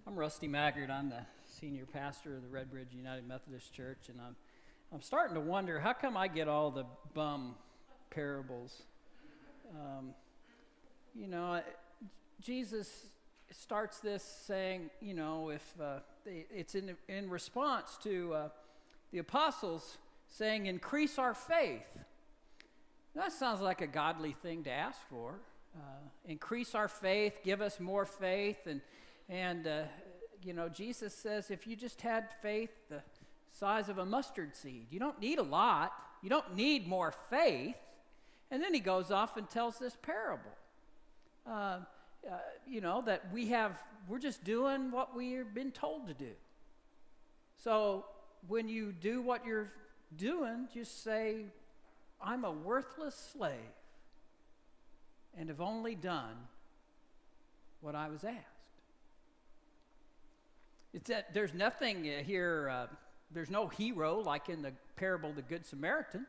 I'm Rusty Maggard. I'm the senior pastor of the Red Bridge United Methodist Church, and I'm starting to wonder, how come I get all the bum parables? Jesus starts this saying, if it's in response to the apostles saying, increase our faith. That sounds like a godly thing to ask for. Increase our faith, give us more faith, and Jesus says if you just had faith the size of a mustard seed, you don't need a lot, you don't need more faith. And then he goes off and tells this parable, that we're just doing what we've been told to do. So when you do what you're doing, just say, I'm a worthless slave and have only done what I was asked. It's that there's nothing here, there's no hero like in the parable of the Good Samaritan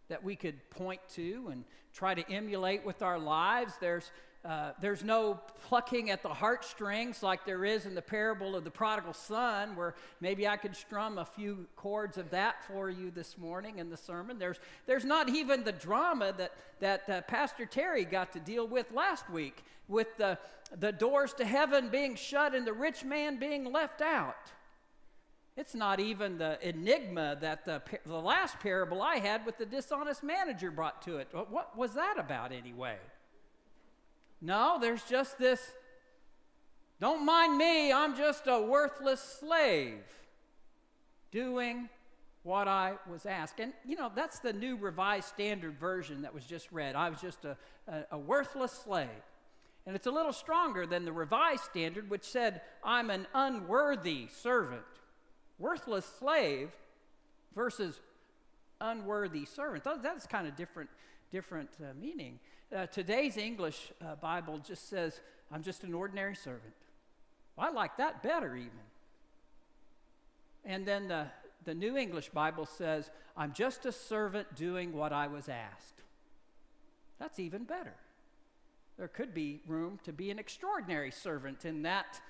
that we could point to and try to emulate with our lives. There's no plucking at the heartstrings like there is in the parable of the prodigal son, where maybe I could strum a few chords of that for you this morning in the sermon. There's not even the drama that Pastor Terry got to deal with last week, with the doors to heaven being shut and the rich man being left out. It's not even the enigma that the last parable I had with the dishonest manager brought to it. What was that about anyway? No, there's just this, don't mind me, I'm just a worthless slave doing what I was asked. And, that's the New Revised Standard Version that was just read. I was just a worthless slave. And it's a little stronger than the Revised Standard, which said, I'm an unworthy servant. Worthless slave versus unworthy servant. That's kind of different meaning. Today's English Bible just says, I'm just an ordinary servant. Well, I like that better even. And then the New English Bible says, I'm just a servant doing what I was asked. That's even better. There could be room to be an extraordinary servant in that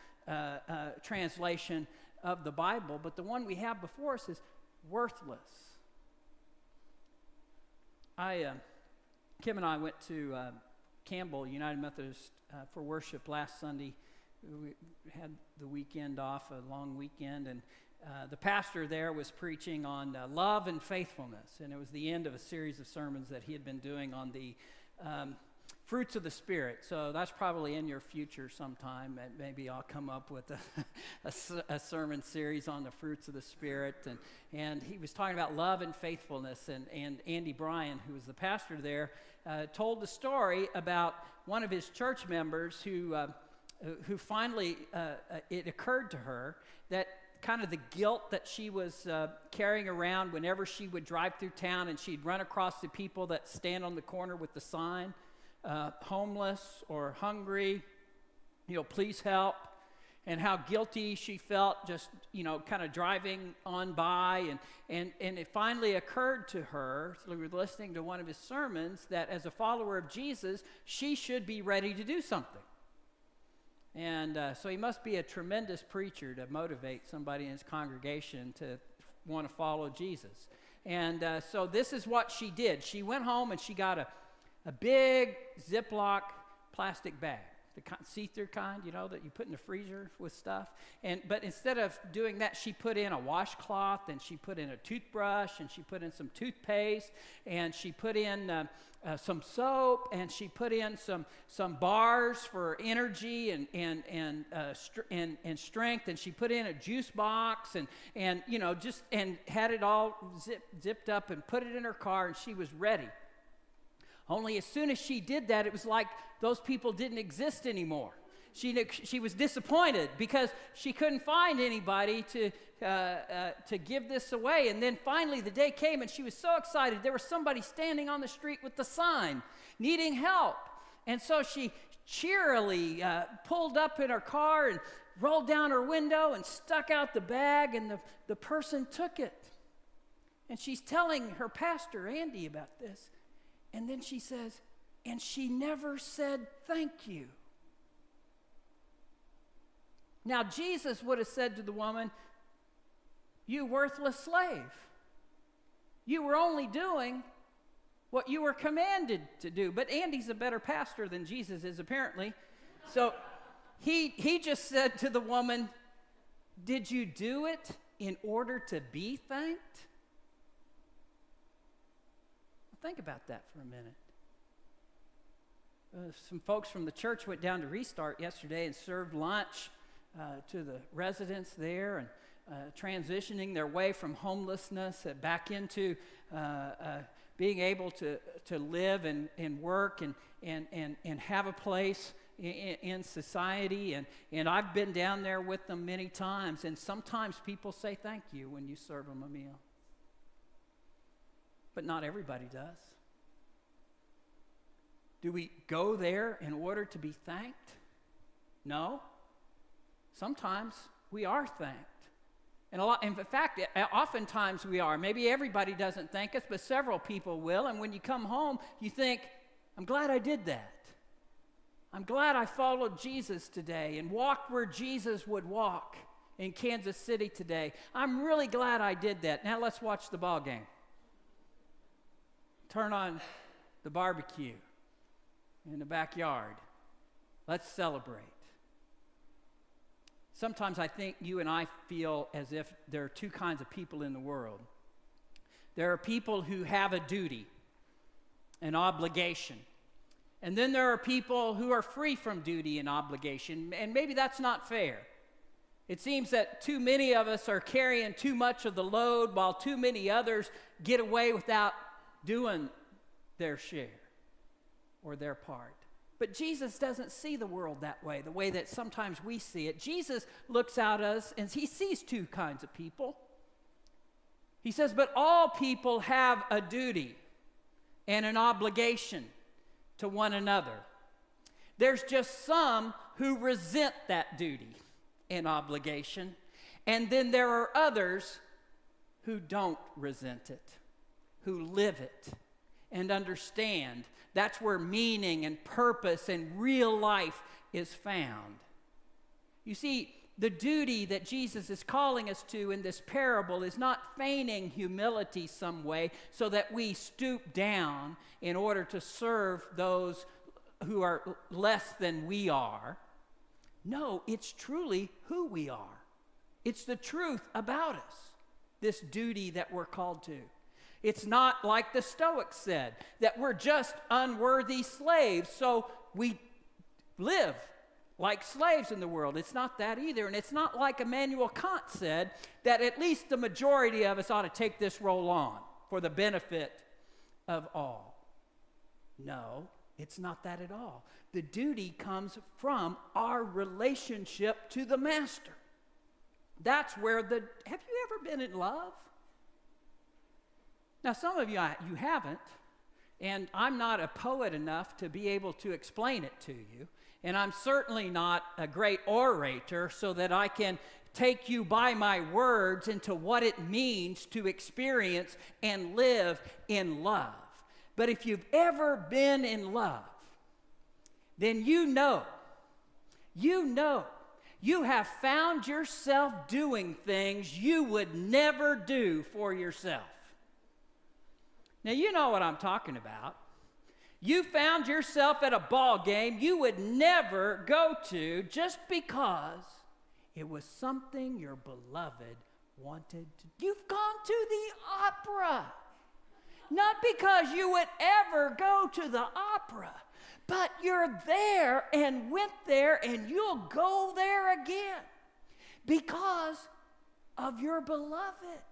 translation of the Bible, but the one we have before us is worthless. Kim and I went to Campbell United Methodist for worship last Sunday. We had the weekend off, a long weekend, and the pastor there was preaching on love and faithfulness, and it was the end of a series of sermons that he had been doing on the fruits of the Spirit. So that's probably in your future sometime, and maybe I'll come up with a sermon series on the fruits of the Spirit. And he was talking about love and faithfulness, and Andy Bryan, who was the pastor there, told the story about one of his church members who finally, it occurred to her that kind of the guilt that she was carrying around whenever she would drive through town and she'd run across the people that stand on the corner with the sign, homeless or hungry, please help, and how guilty she felt just, kind of driving on by. And it finally occurred to her, through listening to one of his sermons, that as a follower of Jesus, she should be ready to do something. And so he must be a tremendous preacher to motivate somebody in his congregation to want to follow Jesus. And so this is what she did. She went home and she got a big Ziploc plastic bag, the see-through kind, that you put in the freezer with stuff. But instead of doing that, she put in a washcloth, and she put in a toothbrush, and she put in some toothpaste, and she put in some soap, and she put in some bars for energy and strength, and she put in a juice box, and had it all zipped up and put it in her car, and she was ready. Only as soon as she did that, it was like those people didn't exist anymore. She was disappointed because she couldn't find anybody to give this away. And then finally the day came and she was so excited. There was somebody standing on the street with the sign needing help. And so she cheerily pulled up in her car and rolled down her window and stuck out the bag, and the person took it. And she's telling her pastor, Andy, about this. And then she says, and she never said thank you. Now, Jesus would have said to the woman, "You worthless slave. You were only doing what you were commanded to do." But Andy's a better pastor than Jesus is, apparently. So he just said to the woman, "Did you do it in order to be thanked?" Well, think about that for a minute. Some folks from the church went down to Restart yesterday and served lunch to the residents there, and transitioning their way from homelessness back into being able to live and work and have a place in society. And I've been down there with them many times, and sometimes people say thank you when you serve them a meal. But not everybody does. Do we go there in order to be thanked? No. Sometimes we are thanked. And in fact, oftentimes we are. Maybe everybody doesn't thank us, but several people will. And when you come home, you think, I'm glad I did that. I'm glad I followed Jesus today and walked where Jesus would walk in Kansas City today. I'm really glad I did that. Now let's watch the ball game. Turn on the barbecue in the backyard. Let's celebrate. Sometimes I think you and I feel as if there are two kinds of people in the world. There are people who have a duty, an obligation. And then there are people who are free from duty and obligation. And maybe that's not fair. It seems that too many of us are carrying too much of the load, while too many others get away without doing their share or their part. But Jesus doesn't see the world that way, the way that sometimes we see it. Jesus looks at us and he sees two kinds of people. He says, but all people have a duty and an obligation to one another. There's just some who resent that duty and obligation, and then there are others who don't resent it, who live it and understand. That's where meaning and purpose and real life is found. You see, the duty that Jesus is calling us to in this parable is not feigning humility some way so that we stoop down in order to serve those who are less than we are. No, it's truly who we are. It's the truth about us, this duty that we're called to. It's not like the Stoics said, that we're just unworthy slaves, so we live like slaves in the world. It's not that either. And it's not like Immanuel Kant said, that at least the majority of us ought to take this role on for the benefit of all. No, it's not that at all. The duty comes from our relationship to the Master. That's where have you ever been in love? Now, some of you haven't, and I'm not a poet enough to be able to explain it to you, and I'm certainly not a great orator so that I can take you by my words into what it means to experience and live in love. But if you've ever been in love, then you know you have found yourself doing things you would never do for yourself. Now, you know what I'm talking about. You found yourself at a ball game you would never go to just because it was something your beloved wanted to do. You've gone to the opera. Not because you would ever go to the opera, but you're there and went there and you'll go there again because of your beloved.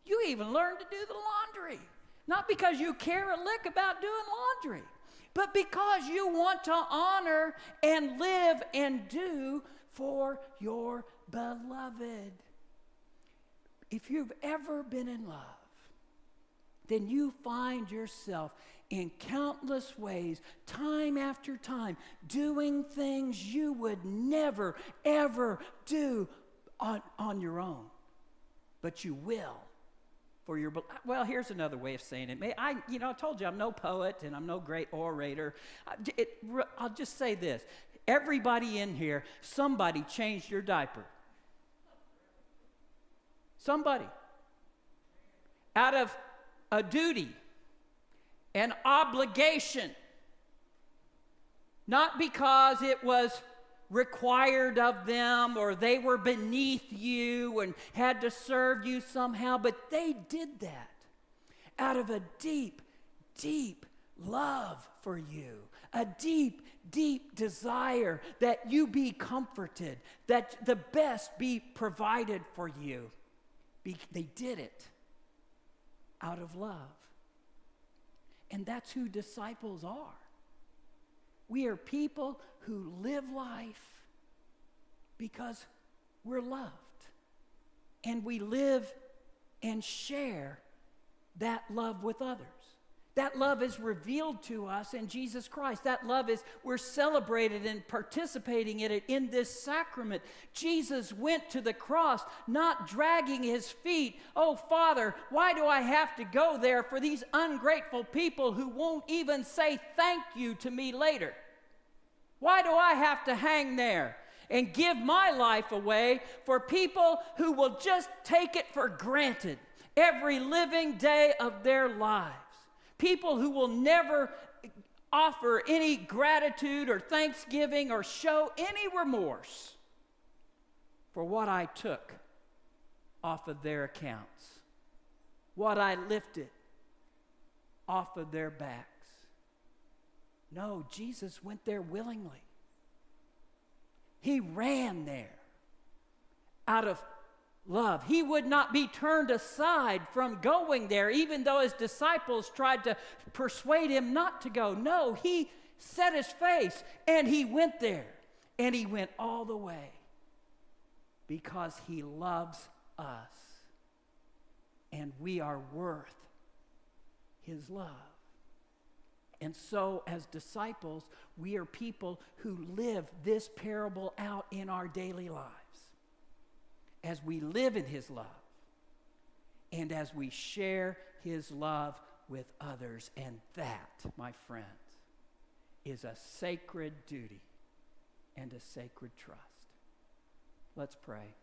You even learned to do the laundry. Not because you care a lick about doing laundry, but because you want to honor and live and do for your beloved. If you've ever been in love, then you find yourself in countless ways, time after time, doing things you would never, ever do on your own. But you will. Well, here's another way of saying it. I told you I'm no poet and I'm no great orator. I'll just say this. everybody in here, somebody changed your diaper. Somebody. Out of a duty, an obligation. Not because it was required of them or they were beneath you and had to serve you somehow, but they did that out of a deep, deep love for you, a deep, deep desire that you be comforted, that the best be provided for you. They did it out of love. And that's who disciples are. We are people who live life because we're loved. And we live and share that love with others. That love is revealed to us in Jesus Christ. That love is, we're celebrated and participating in it in this sacrament. Jesus went to the cross, not dragging his feet. Oh, Father, why do I have to go there for these ungrateful people who won't even say thank you to me later? Why do I have to hang there and give my life away for people who will just take it for granted every living day of their lives? People who will never offer any gratitude or thanksgiving or show any remorse for what I took off of their accounts, what I lifted off of their backs. No, Jesus went there willingly. He ran there out of love. He would not be turned aside from going there, even though his disciples tried to persuade him not to go. No, he set his face and he went there. And he went all the way because he loves us. And we are worth his love. And so, as disciples, we are people who live this parable out in our daily lives. As we live in his love, and as we share his love with others. And that, my friends, is a sacred duty and a sacred trust. Let's pray.